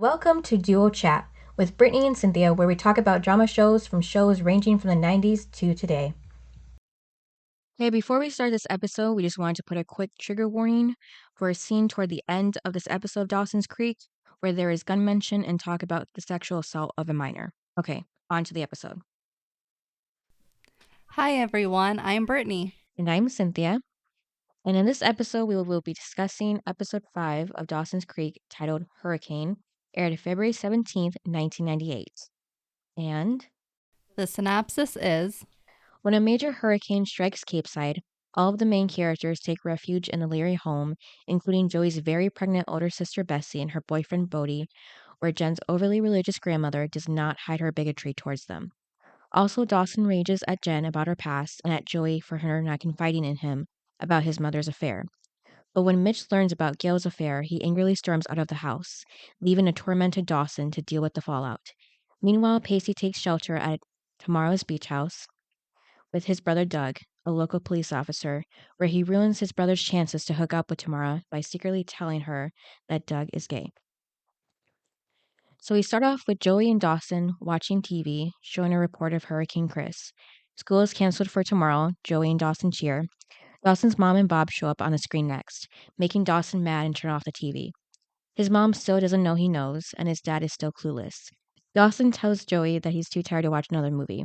Welcome to Duo Chat with Brittany and Cynthia, where we talk about drama shows from shows ranging from the 90s to today. Okay, before we start this episode, we just wanted to put a quick trigger warning for a scene toward the end of this episode of Dawson's Creek where there is gun mention and talk about the sexual assault of a minor. Okay, on to the episode. Hi everyone, I'm Brittany. And I'm Cynthia. And in this episode, we will be discussing episode 5 of Dawson's Creek titled Hurricane, aired February 17th, 1998. And The synopsis is when a major hurricane strikes Capeside, all of the main characters take refuge in the Leary home, including Joey's very pregnant older sister Bessie and her boyfriend Bodie, where Jen's overly religious grandmother does not hide her bigotry towards them. Also, Dawson rages at Jen about her past and at Joey for her not confiding in him about his mother's affair. But when Mitch learns about Gail's affair, he angrily storms out of the house, leaving a tormented Dawson to deal with the fallout. Meanwhile, Pacey takes shelter at Tomorrow's beach house with his brother Doug, a local police officer, where he ruins his brother's chances to hook up with Tamara by secretly telling her that Doug is gay. So we start off with Joey and Dawson watching TV, showing a report of Hurricane Chris. School is canceled for tomorrow. Joey and Dawson cheer. Dawson's mom and Bob show up on the screen next, making Dawson mad and turn off the TV. His mom still doesn't know he knows, and his dad is still clueless. Dawson tells Joey that he's too tired to watch another movie.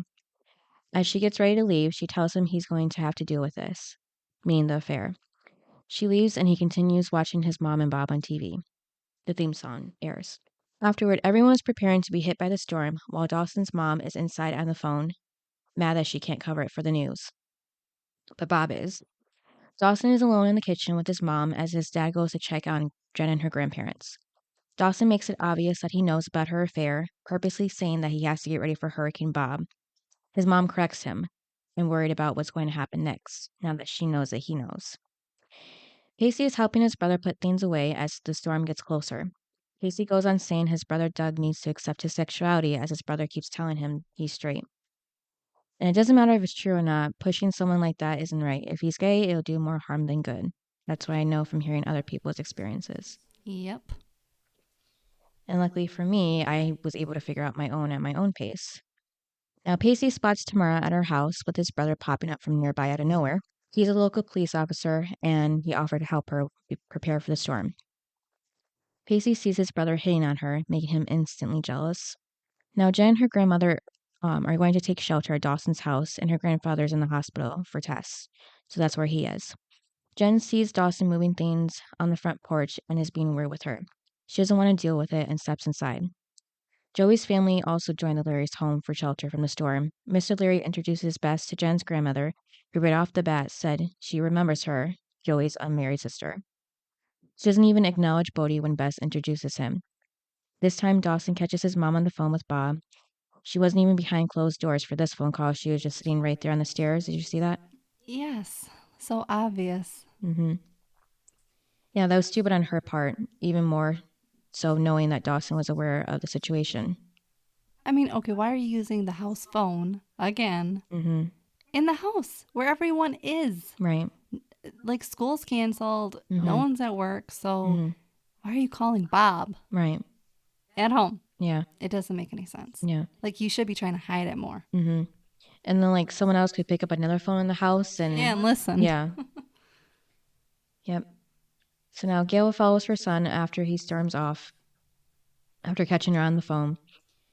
As she gets ready to leave, she tells him he's going to have to deal with this, meaning the affair. She leaves and he continues watching his mom and Bob on TV. The theme song airs. Afterward, everyone is preparing to be hit by the storm while Dawson's mom is inside on the phone, mad that she can't cover it for the news. But Bob is. Dawson is alone in the kitchen with his mom as his dad goes to check on Jen and her grandparents. Dawson makes it obvious that he knows about her affair, purposely saying that he has to get ready for Hurricane Bob. His mom corrects him and worried about what's going to happen next, now that she knows that he knows. Casey is helping his brother put things away as the storm gets closer. Casey goes on saying his brother Doug needs to accept his sexuality as his brother keeps telling him he's straight. And it doesn't matter if it's true or not, pushing someone like that isn't right. If he's gay, it'll do more harm than good. That's what I know from hearing other people's experiences. Yep. And luckily for me, I was able to figure out my own at my own pace. Now, Pacey spots Tamara at her house with his brother popping up from nearby out of nowhere. He's a local police officer, and he offered to help her prepare for the storm. Pacey sees his brother hitting on her, making him instantly jealous. Now, Jen and her grandmother are going to take shelter at Dawson's house, and her grandfather's in the hospital for tests, so that's where he is. Jen sees Dawson moving things on the front porch and is being weird with her. She doesn't want to deal with it and steps inside. Joey's family also joined the Leary's home for shelter from the storm. Mr. Leary introduces Bess to Jen's grandmother, who right off the bat said she remembers her, Joey's unmarried sister. She doesn't even acknowledge Bodie when Bess introduces him. This time, Dawson catches his mom on the phone with Bob. She wasn't even behind closed doors for this phone call. She was just sitting right there on the stairs. Did you see that? Yes. So obvious. Mm-hmm. Yeah, that was stupid on her part, even more so knowing that Dawson was aware of the situation. I mean, okay, why are you using the house phone again Mm-hmm. in the house where everyone is? Right. Like school's canceled, Mm-hmm. no one's at work, so Mm-hmm. why are you calling Bob Right. at home? Yeah. It doesn't make any sense. Yeah. Like you should be trying to hide it more. Mm-hmm. And then like someone else could pick up another phone in the house and And listen. yeah. Yep. So now Gail follows her son after he storms off. After catching her on the phone,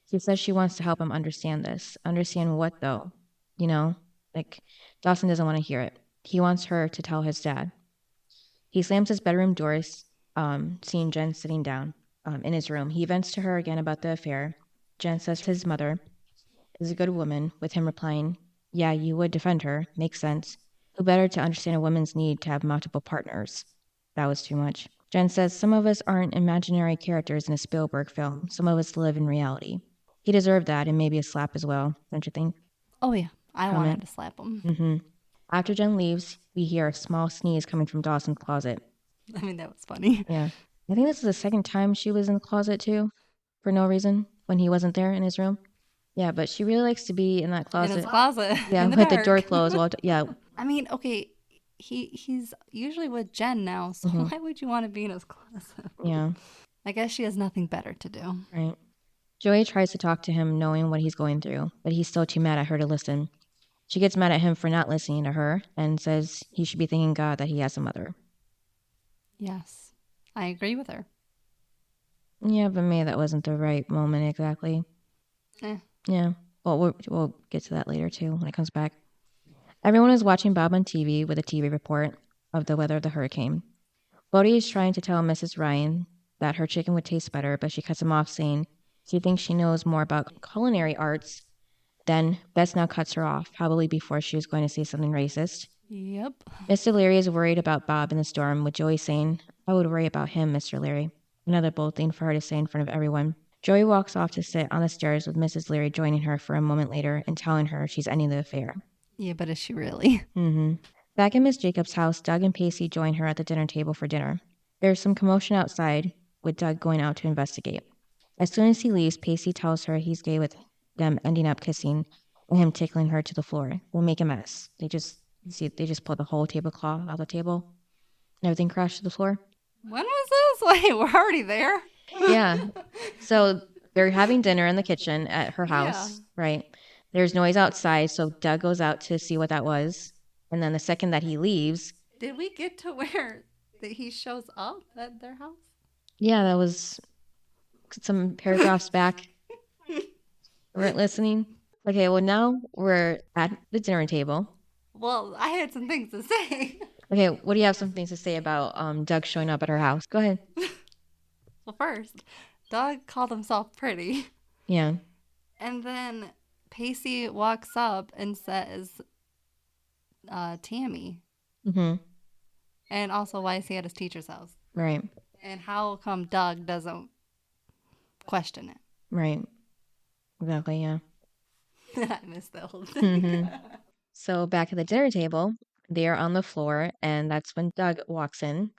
she says she wants to help him understand this. Understand what though? You know, like Dawson doesn't want to hear it. He wants her to tell his dad. He slams his bedroom doors, seeing Jen sitting down in his room. He vents to her again about the affair. Jen says his mother is a good woman, with him replying, "Yeah, you would defend her. Makes sense. Who better to understand a woman's need to have multiple partners?" That was too much. Jen says some of us aren't imaginary characters in a Spielberg film. Some of us live in reality. He deserved that and maybe a slap as well, don't you think? Oh, yeah. I Comment. wanted to slap him. Mm-hmm. After Jen leaves, we hear a small sneeze coming from Dawson's closet. I mean, that was funny. Yeah. I think this is the second time she was in the closet, too, for no reason, when he wasn't there in his room. Yeah, but she really likes to be in that closet. In his closet. Yeah, in the with dark. the door closed. Well, yeah. I mean, okay, he's usually with Jen now, so why would you want to be in his closet? Yeah. I guess she has nothing better to do. Right. Joey tries to talk to him, knowing what he's going through, but he's still too mad at her to listen. She gets mad at him for not listening to her and says he should be thanking God that he has a mother. Yes, I agree with her. Yeah, but maybe that wasn't the right moment exactly. Eh. Yeah. Well, we'll get to that later too when it comes back. Everyone is watching Bob on TV with a TV report of the weather of the hurricane. Bodie is trying to tell Mrs. Ryan that her chicken would taste better, but she cuts him off, saying she thinks she knows more about culinary arts. Then Bess now cuts her off, probably before she was going to say something racist. Yep. Mr. Leary is worried about Bob in the storm, with Joey saying, I would worry about him, Mr. Leary. Another bold thing for her to say in front of everyone. Joey walks off to sit on the stairs with Mrs. Leary joining her for a moment later and telling her she's ending the affair. Yeah, but is she really? Back in Miss Jacobs' house, Doug and Pacey join her at the dinner table for dinner. There's some commotion outside, with Doug going out to investigate. As soon as he leaves, Pacey tells her he's gay with them ending up kissing and him tickling her to the floor. They make a mess. They just pulled the whole tablecloth out of the table and everything crashed to the floor. When was this? Wait, we're already there? Yeah. So they're having dinner in the kitchen at her house, right? There's noise outside, so Doug goes out to see what that was. And then the second that he leaves, Did we get to where that he shows up at their house? yeah, that was some paragraphs back. Weren't listening. Okay, well now we're at the dinner table. Well, I had some things to say. Okay, what do you have some things to say about Doug showing up at her house? Go ahead. Well, first, Doug called himself pretty. Yeah. And then Pacey walks up and says, Tammy. Mm-hmm. And also, why is he at his teacher's house? Right. And how come Doug doesn't question it? Right. Exactly, yeah. I missed that whole thing. Mm-hmm. So back at the dinner table, they are on the floor, and that's when Doug walks in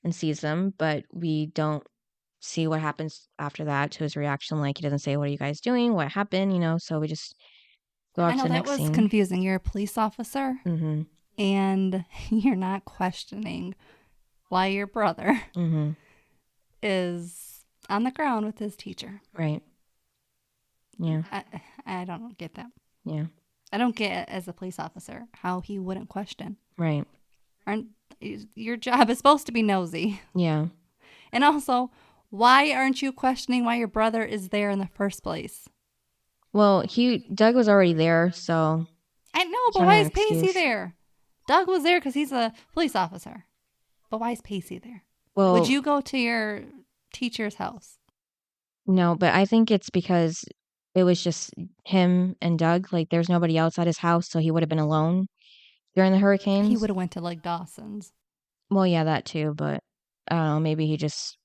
and sees them, but we don't see what happens after that to his reaction. Like, he doesn't say, what are you guys doing? What happened? So we just go I out to know the that next was scene. confusing. You're a police officer, Mm-hmm. and you're not questioning why your brother Mm-hmm. is on the ground with his teacher. Right. Yeah. I don't get that. Yeah. I don't get, as a police officer, how he wouldn't question. Right. Your job is supposed to be nosy. Yeah. And also, why aren't you questioning why your brother is there in the first place? Well, Doug was already there, so I know, but trying why to is Pacey excuse. there? Doug was there because he's a police officer. But why is Pacey there? Well, Would you go to your teacher's house? no, but I think it's because it was just him and Doug. Like, there's nobody else at his house, so he would have been alone during the He hurricanes. would have went to like Dawson's. Well, yeah, that too, but I don't know, maybe he just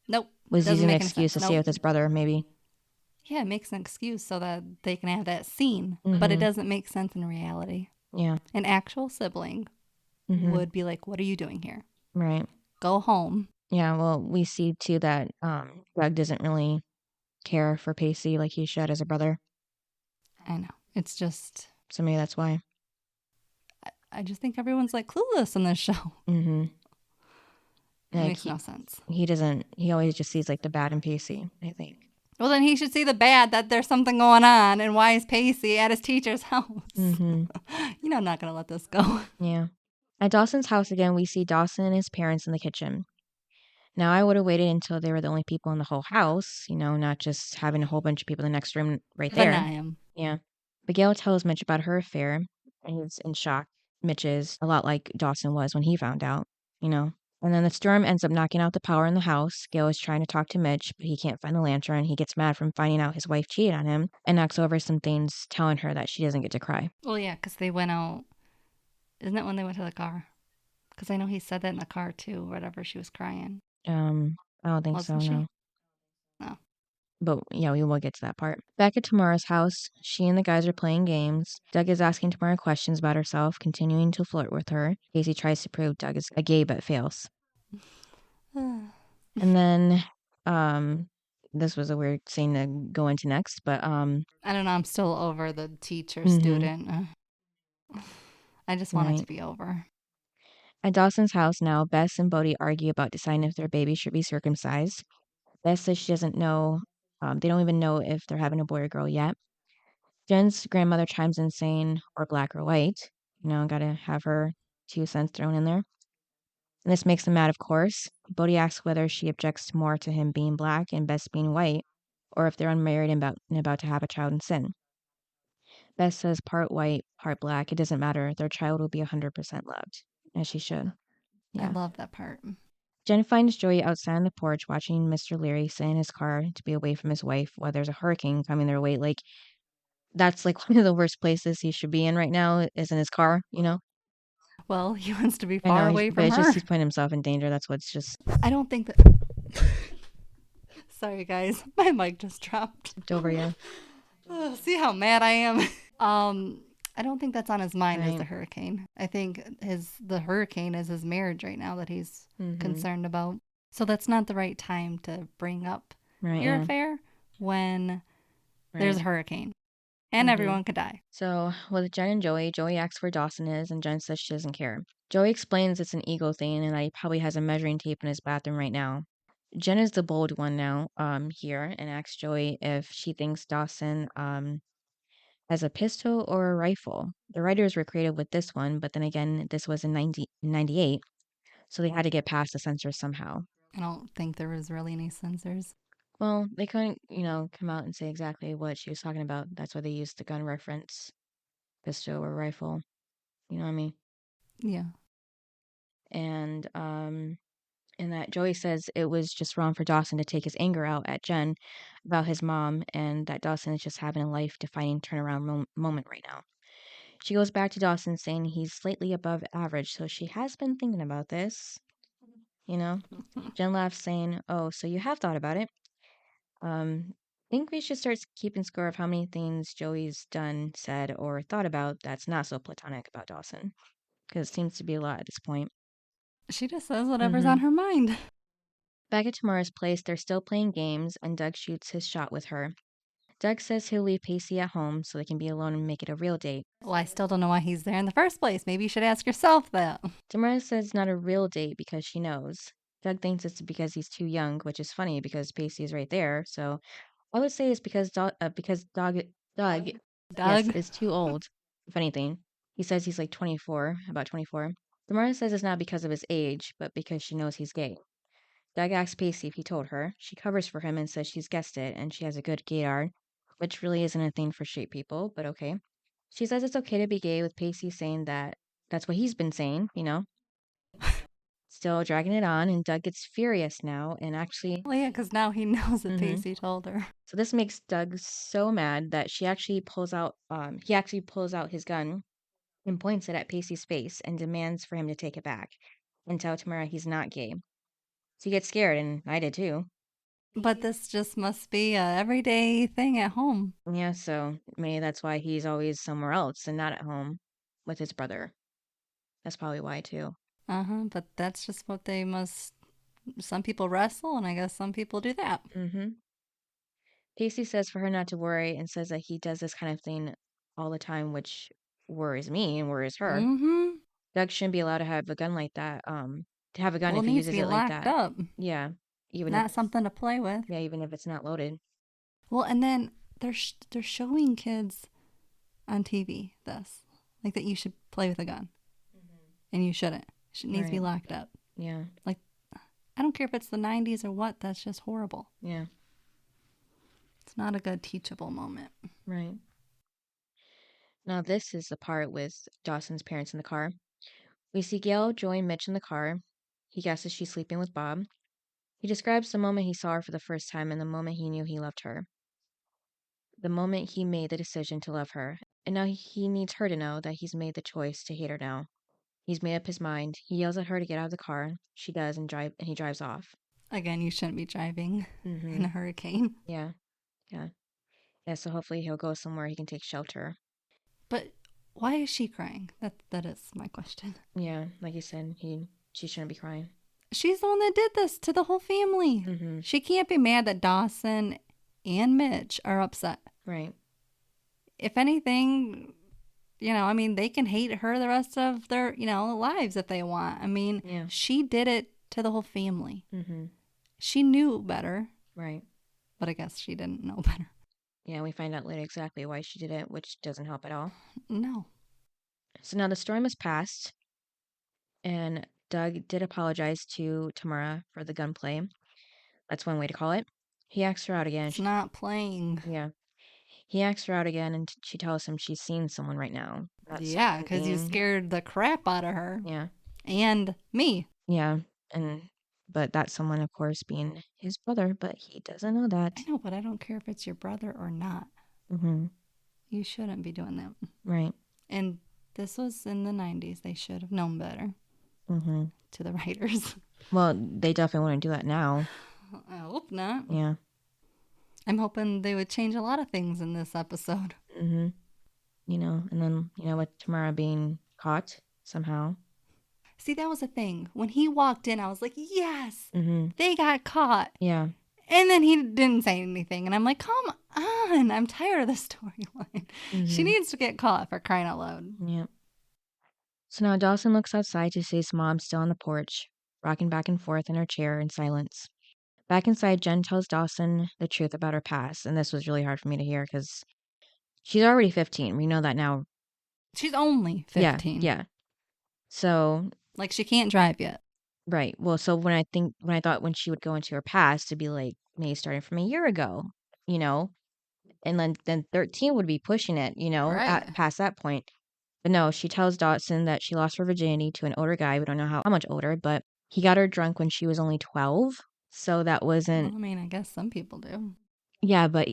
Nope. was Doesn't using an make any excuse to sense. stay Nope. with his brother, maybe. Yeah, it makes an excuse so that they can have that scene. Mm-hmm. But it doesn't make sense in reality. Yeah. An actual sibling would be like, what are you doing here? Right. Go home. Yeah, well, we see too that Doug doesn't really care for Pacey like he should as a brother. I know. It's just, So maybe that's why. I just think everyone's like clueless in this show. Mm-hmm. It Like, makes no sense. He always just sees like the bad in Pacey, I think. Well, then he should see the bad, that there's something going on, and why is Pacey at his teacher's house? Mm-hmm. You know, I'm not going to let this go. Yeah. At Dawson's house again, we see Dawson and his parents in the kitchen. Now, I would have waited until they were the only people in the whole house, not just having a whole bunch of people in the next room right Then there. I am. Yeah. But Gail tells Mitch about her affair, and he's in shock. Mitch is a lot like Dawson was when he found out. And then the storm ends up knocking out the power in the house. Gail is trying to talk to Mitch, but he can't find the lantern. He gets mad from finding out his wife cheated on him and knocks over some things, telling her that she doesn't get to cry. Well, yeah, because they went out. Isn't that when they went to the car? Because I know he said that in the car too, whatever she was crying. I don't think Wasn't so, she? no. No. But yeah, we will get to that part. Back at Tamara's house, she and the guys are playing games. Doug is asking Tamara questions about herself, continuing to flirt with her. Casey tries to prove Doug is a gay but fails. And then, this was a weird scene to go into next, but I don't know. I'm still over the teacher student. I just want it to be over. At Dawson's house now, Bess and Bodie argue about deciding if their baby should be circumcised. Beth says she doesn't know. They don't even know if they're having a boy or girl yet. Jen's grandmother chimes in saying, or black or white. Gotta have her 2 cents thrown in there. And this makes them mad, of course. Bodhi asks whether she objects more to him being black and Bess being white, or if they're unmarried and about to have a child and sin. Bess says part white, part black. It doesn't matter. Their child will be 100% loved, as she should. I Yeah. love that part. Jen finds Joey outside on the porch watching Mr. Leary sit in his car to be away from his wife while there's a hurricane coming their way. Like, that's like one of the worst places he should be in right now is in his car. Well, he wants to be I far know, away but from it's just her. he's putting himself in danger. That's what's just I don't think that. Sorry, guys. My mic just dropped. tipped over you. Oh, see how mad I am? I don't think that's on his mind as the Right. hurricane. I think the hurricane is his marriage right now that he's Mm-hmm. concerned about. So that's not the right time to bring up Right, your yeah. affair when there's Right. a hurricane and Mm-hmm. everyone could die. So with Jen and Joey asks where Dawson is, and Jen says she doesn't care. Joey explains it's an ego thing and that he probably has a measuring tape in his bathroom right now. Jen is the bold one now, here, and asks Joey if she thinks Dawson has a pistol or a rifle. The writers were creative with this one, but then again, this was in 1998, so they had to get past the censors somehow. I don't think there was really any censors. Well, they couldn't, come out and say exactly what she was talking about. That's why they used the gun reference, pistol or rifle. You know what I mean? Yeah. And that Joey says it was just wrong for Dawson to take his anger out at Jen about his mom, and that Dawson is just having a life-defining turnaround moment right now. She goes back to Dawson saying he's slightly above average, so she has been thinking about this. You know, Jen laughs, saying, "Oh, so you have thought about it? Think we should start keeping score of how many things Joey's done, said, or thought about that's not so platonic about Dawson, because it seems to be a lot at this point." She just says whatever's Mm-hmm. on her mind. Back at Tamara's place, they're still playing games, and Doug shoots his shot with her. Doug says he'll leave Pacey at home so they can be alone and make it a real date. Well, I still don't know why he's there in the first place. Maybe you should ask yourself that. Tamara says it's not a real date because she knows. Doug thinks it's because he's too young, which is funny because Pacey is right there. So I would say it's because Doug, yes, Doug? is too old. If anything, he says he's like 24, about 24. Tamara says it's not because of his age, but because she knows he's gay. Doug asks Pacey if he told her. She covers for him and says she's guessed it and she has a good gaydar, which really isn't a thing for straight people, but okay. She says it's okay to be gay, with Pacey saying that that's what he's been saying. Still dragging it on, and Doug gets furious now and actually. Well, yeah, because now he knows that Hmm. Pacey told her. So this makes Doug so mad that he actually pulls out his gun and points it at Pacey's face and demands for him to take it back and tell Tamara he's not gay. So he gets scared, and I did too. But this just must be a everyday thing at home. Yeah, so maybe that's why he's always somewhere else and not at home with his brother. That's probably why too. But that's just what they must. Some people wrestle, and I guess some people do that. Mm-hmm. Pacey says for her not to worry and says that he does this kind of thing all the time, which worries me and worries her. Mm-hmm. Doug shouldn't be allowed to have a gun like that. To have a gun Well, it if he needs to uses be it like locked that. up, Yeah, even if not something to play with. yeah, even if it's not loaded. Well, and then they're showing kids on TV this, like that you should play with a gun, and you shouldn't. It needs to be Right. locked up. Yeah. Like, I don't care if it's the 90s or what. That's just horrible. Yeah. It's not a good teachable moment. Right. Now this is the part with Dawson's parents in the car. We see Gail join Mitch in the car. He guesses she's sleeping with Bob. He describes the moment he saw her for the first time and the moment he knew he loved her. The moment he made the decision to love her. And now he needs her to know that he's made the choice to hate her now. He's made up his mind. He yells at her to get out of the car. She does and he drives off. Again, you shouldn't be driving in Mm-hmm. a hurricane. Yeah. Yeah. Yeah, so hopefully he'll go somewhere he can take shelter. But why is she crying? That is my question. Yeah, like you said, she shouldn't be crying. She's the one that did this to the whole family. Mm-hmm. She can't be mad that Dawson and Mitch are upset. Right. If anything, I mean, they can hate her the rest of their, lives if they want. I mean, Yeah. she did it to the whole family. Mm-hmm. She knew better. Right. But I guess she didn't know better. Yeah, we find out later exactly why she did it, which doesn't help at all. No. So now the storm has passed, and Doug did apologize to Tamara for the gunplay. That's one way to call it. He asks her out again. It's not playing. Yeah. He asks her out again, and she tells him she's seeing someone right now. That Yeah, someone because you being, scared the crap out of her. yeah, And me. yeah, but that someone, of course, being his brother, but he doesn't know that. I know, but I don't care if it's your brother or not. Mm-hmm. You shouldn't be doing that. Right. And this was in the 90s. They should have known better Mm-hmm. to the writers. Well, they definitely wouldn't do that now. I hope not. Yeah. I'm hoping they would change a lot of things in this episode. Mm-hmm. And then, with Tamara being caught somehow. See, that was the thing. When he walked in, I was like, yes, Mm-hmm. they got caught. Yeah. And then he didn't say anything. And I'm like, come on. I'm tired of the storyline. She Mm-hmm. needs to get caught for crying out loud. Yeah. So now Dawson looks outside to see his mom still on the porch, rocking back and forth in her chair in silence. Back inside, Jen tells Dawson the truth about her past, and this was really hard for me to hear because she's already 15. We know that now. She's only 15. Yeah. So, Like, she can't drive yet. right. Well, so when I thought when she would go into her past, to be like, maybe starting from a year ago, you know, and then 13 would be pushing it, Right. past that point. But no, she tells Dawson that she lost her virginity to an older guy. We don't know how much older, but he got her drunk when she was only 12. So that Well, wasn't, I mean, I guess some people do. yeah, but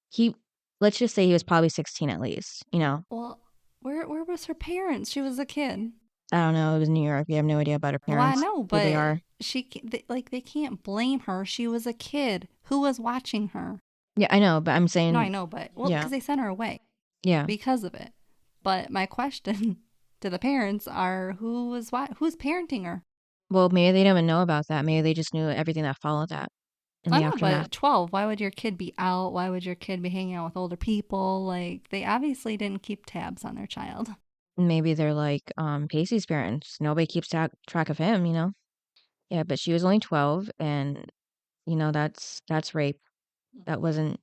he, let's just say he was probably 16 at least. Well, where was her parents? She was a kid. I don't know. It was New York. We have no idea about her Well, I parents, know, who they but are. they can't blame her. She was a kid. Who was watching her? Yeah, I know, but I'm No, I saying, know, but yeah, because they sent her away yeah. because of it. But my question to the parents are, who's parenting her? Well, maybe they didn't even know about that. Maybe they just knew everything that followed that in I the know, aftermath. but 12, why would your kid be out? Why would your kid be hanging out with older people? Like, they obviously didn't keep tabs on their child. Maybe they're like Pacey's parents. Nobody keeps track of him. Yeah, but she was only 12, and that's rape. That wasn't,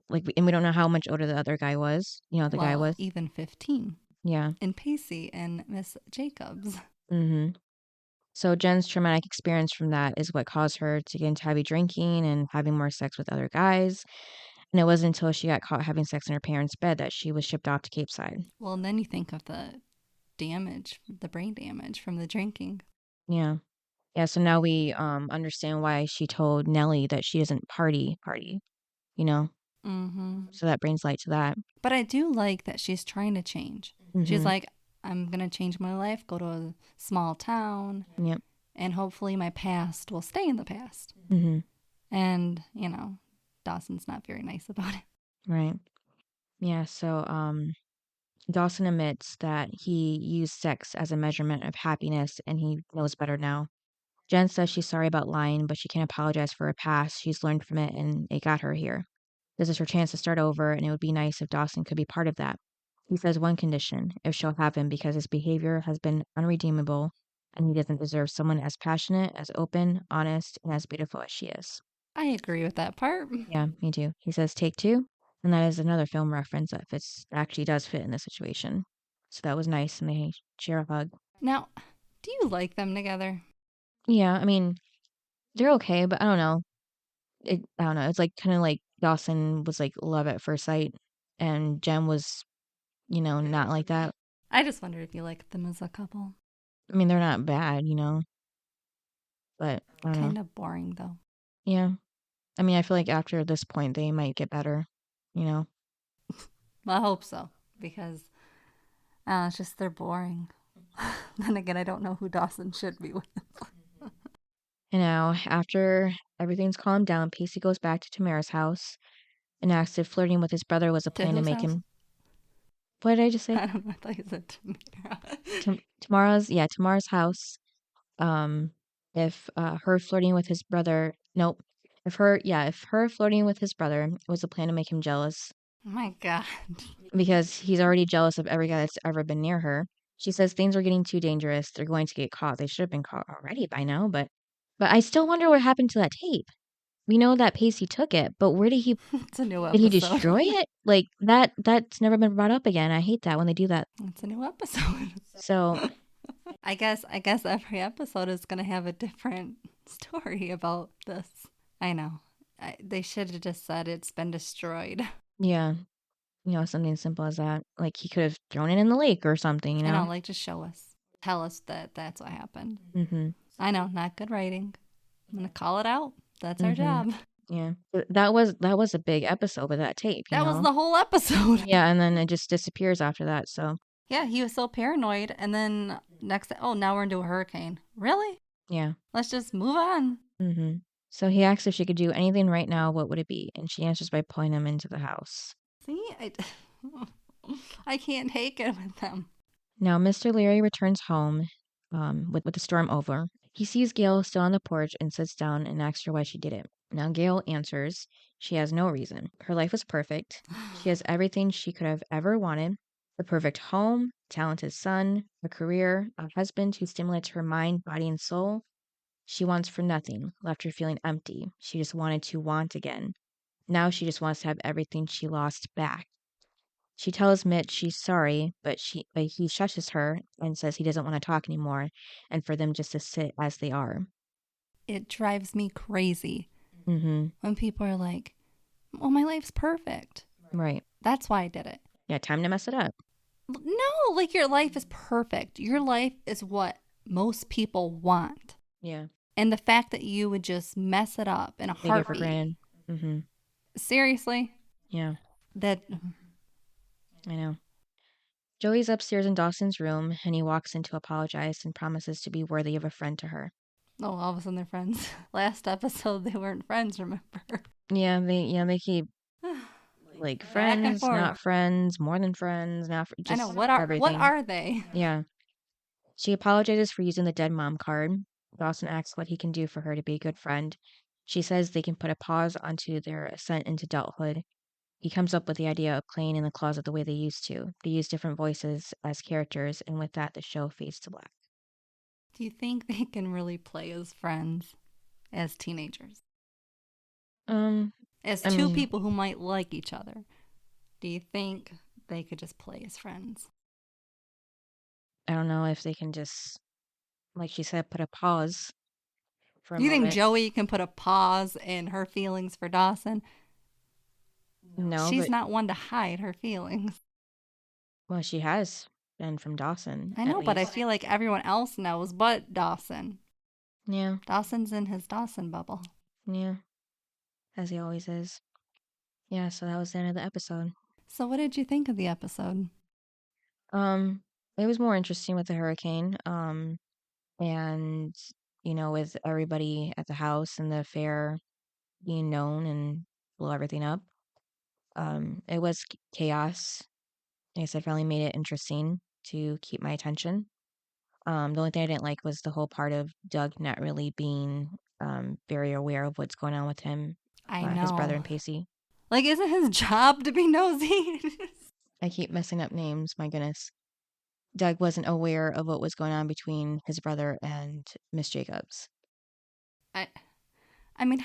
like, and we don't know how much older the other guy was. The guy Well, was. even 15. Yeah. And Pacey and Miss Jacobs. Mm-hmm. So Jen's traumatic experience from that is what caused her to get into heavy drinking and having more sex with other guys. And it wasn't until she got caught having sex in her parents' bed that she was shipped off to Capeside. Well, and then you think of the damage, the brain damage from the drinking. Yeah. Yeah, so now we understand why she told Nellie that she doesn't party, you know? Mm-hmm. So that brings light to that. But I do like that she's trying to change. She's Mm-hmm. like, I'm going to change my life, go to a small town, Yep. and hopefully my past will stay in the past. Mm-hmm. And, Dawson's not very nice about it. Right. Yeah, so Dawson admits that he used sex as a measurement of happiness and he knows better now. Jen says she's sorry about lying, but she can't apologize for her past. She's learned from it and it got her here. This is her chance to start over, and it would be nice if Dawson could be part of that. He says one condition, if she'll have him, because his behavior has been unredeemable, and he doesn't deserve someone as passionate, as open, honest, and as beautiful as she is. I agree with that part. Yeah, me too. He says take two, and that is another film reference that actually does fit in this situation. So that was nice, and they share a hug. Now, do you like them together? Yeah, I mean, they're okay, but I don't know. I don't know. It's like kind of like Dawson was like love at first sight, and Jen was, not like that. I just wondered if you liked them as a couple. I mean, they're not bad, but I don't Kind know. of boring, though. Yeah. I mean, I feel like after this point, they might get better. Well, I hope so, because it's just they're boring. Then again, I don't know who Dawson should be with. After everything's calmed down, Pacey goes back to Tamara's house and asks if flirting with his brother was a To plan to whose make house? him. What did I just say? I don't know. I thought you said Tamara. Tamara's house. Um, if her flirting with his brother, nope. If her flirting with his brother was a plan to make him jealous, Oh my God. because he's already jealous of every guy that's ever been near her. She says things are getting too dangerous. They're going to get caught. They should have been caught already by now, but I still wonder what happened to that tape. we know that Pacey took it, but where did It's a new did he episode. destroy it? Like, that's never been brought up again. I hate that when they do that. It's a new episode. So, I guess every episode is gonna have a different story about this. I know. They should have just said it's been destroyed. yeah, something simple as that. Like, he could have thrown it in the lake or something, you I know, know? like just show us. Tell us that that's what happened. Mm-hmm. I know, not good writing. I'm gonna call it out. That's our Mm-hmm. job. Yeah. But that was a big episode with that tape, you That was know? the whole episode. Yeah, and then it just disappears after that, so, Yeah, he was so paranoid, and then now we're into a hurricane. Really? yeah. Let's just move on. Mm-hmm. So he asks if she could do anything right now, what would it be? And she answers by pulling him into the house. See, I can't take it with them. Now, Mr. Leary returns home with the storm over. He sees Gail still on the porch and sits down and asks her why she did it. Now, Gail answers she has no reason. Her life was perfect. She has everything she could have ever wanted: the perfect home, talented son, a career, a husband who stimulates her mind, body, and soul. She wants for nothing, left her feeling empty. She just wanted to want again. Now she just wants to have everything she lost back. She tells Mitch she's sorry, but he shushes her and says he doesn't want to talk anymore and for them just to sit as they are. It drives me crazy Mm-hmm. when people are like, well, my life's perfect. Right. That's why I did it. Yeah, time to mess it up. No, like your life is perfect. Your life is what most people want. Yeah. And the fact that you would just mess it up in a Take it for heartbeat. granted. Mm-hmm. Seriously? Yeah, That I know. Joey's upstairs in Dawson's room and he walks in to apologize and promises to be worthy of a friend to her. oh, all of a sudden they're friends. Last episode they weren't friends, remember? They keep like Back and friends, forth. not friends, more than friends, I just know. What everything. are they? Yeah. She apologizes for using the dead mom card. Dawson asks what he can do for her to be a good friend. She says they can put a pause onto their ascent into adulthood. He comes up with the idea of playing in the closet the way they used to. They use different voices as characters, and with that, the show fades to black. Do you think they can really play as friends as teenagers? Um, As I two mean, people who might like each other? Do you think they could just play as friends? I don't know if they can just, like she said, put a pause for a Do you think moment. Joey can put a pause in her feelings for Dawson? No, She's but not one to hide her feelings. well, she has been from Dawson, I at know, but I least. feel like everyone else knows but Dawson. Yeah, Dawson's in his Dawson bubble. yeah, as he always is. Yeah, so that was the end of the episode. So, what did you think of the episode? Um, it was more interesting with the hurricane. And with everybody at the house and the affair being known and blow everything up. It was chaos. Like I said, finally made it interesting to keep my attention. The only thing I didn't like was the whole part of Doug not really being very aware of what's going on with him, I his brother know. and Pacey. Like, isn't his job to be nosy? I keep messing up names. My goodness. Doug wasn't aware of what was going on between his brother and Miss Jacobs. I, I mean,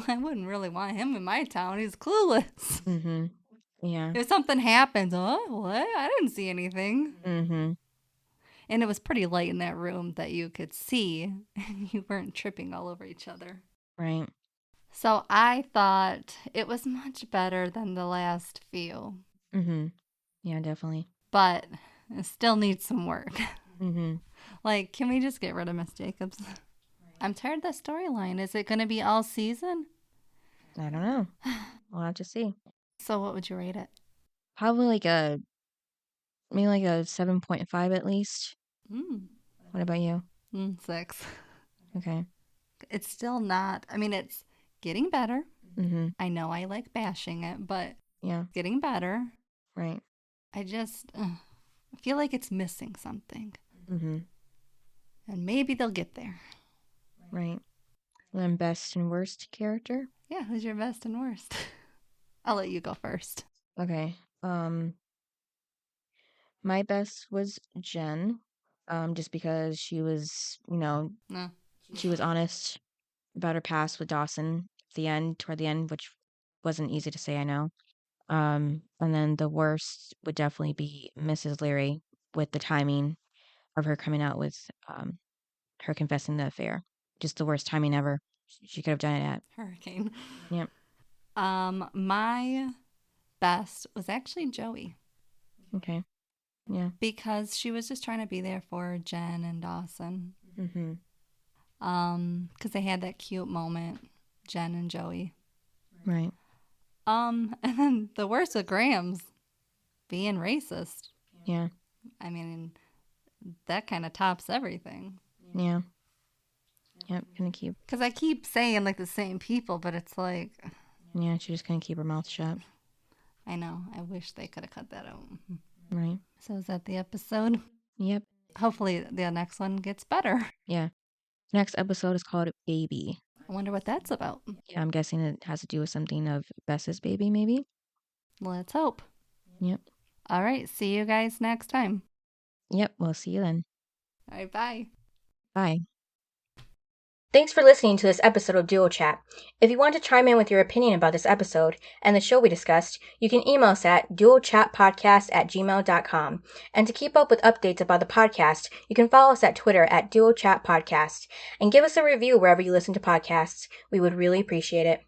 I wouldn't really want him in my town. He's clueless. Mm-hmm. Yeah. If something happens, oh, what? I didn't see anything. Mm-hmm. And it was pretty light in that room that you could see, and you weren't tripping all over each other. Right. So I thought it was much better than the last few, Mm-hmm. Yeah, definitely. but it still needs some work. Mm-hmm. Like, can we just get rid of Miss Jacobs? I'm tired of the storyline. Is it going to be all season? I don't know. We'll have to see. So what would you rate it? Probably maybe like a 7.5 at least. Mm. What about you? 6. Okay. It's still not, I mean, it's getting better. Mm-hmm. I know I like bashing it, but Yeah. it's getting better. Right. I just I feel like it's missing something. Mm-hmm. And maybe they'll get there. Right. And then best and worst character? Yeah, who's your best and worst? I'll let you go first. Okay. My best was Jen. Just because she was, No. she was honest about her past with Dawson toward the end, which wasn't easy to say, I know. And then the worst would definitely be Mrs. Leary with the timing of her coming out with her confessing the affair. Just the worst timing ever. She could have done it at. Hurricane. Yep. My best was actually Joey. Okay. Yeah. Because she was just trying to be there for Jen and Dawson. Mm-hmm. Because they had that cute moment, Jen and Joey. Right. And then the worst of Graham's being racist. Yeah. I mean, that kind of tops everything. Yeah. Yep. Gonna keep. Because I keep saying like the same people, but it's like. Yeah, she just gonna keep her mouth shut. I know. I wish they could have cut that out. Right. So is that the episode? Yep. Hopefully the next one gets better. Yeah. Next episode is called Baby. I wonder what that's about. Yeah, I'm guessing it has to do with something of Bess's baby, maybe. Let's hope. Yep. All right. See you guys next time. Yep. We'll see you then. All right. Bye. Bye. Thanks for listening to this episode of Duo Chat. If you want to chime in with your opinion about this episode and the show we discussed, you can email us at duochatpodcast@gmail.com. And to keep up with updates about the podcast, you can follow us at Twitter at duochatpodcast and give us a review wherever you listen to podcasts. We would really appreciate it.